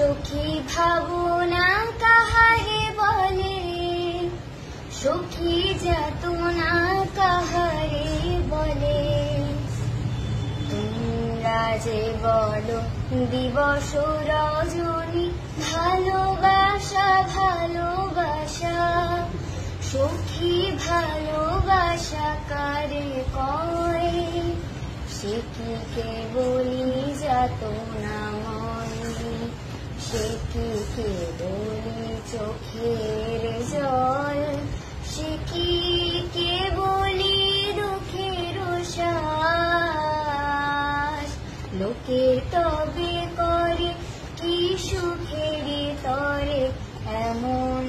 সখী ভাবনা কাহারে বলে, সখী যাতনা কাহারে বলে। তোমরা যে বলো দিবস রজনী, ভালোবাসা ভালোবাসা, সখী ভালোবাসা কারে কয়, সে কি কেবলি যাতনাময়, সে কি কেবলি চোখের জল, সে কি কেবলি দুঃখের শ্বাস। লোকের তবে করে কি সুখের তরে এমন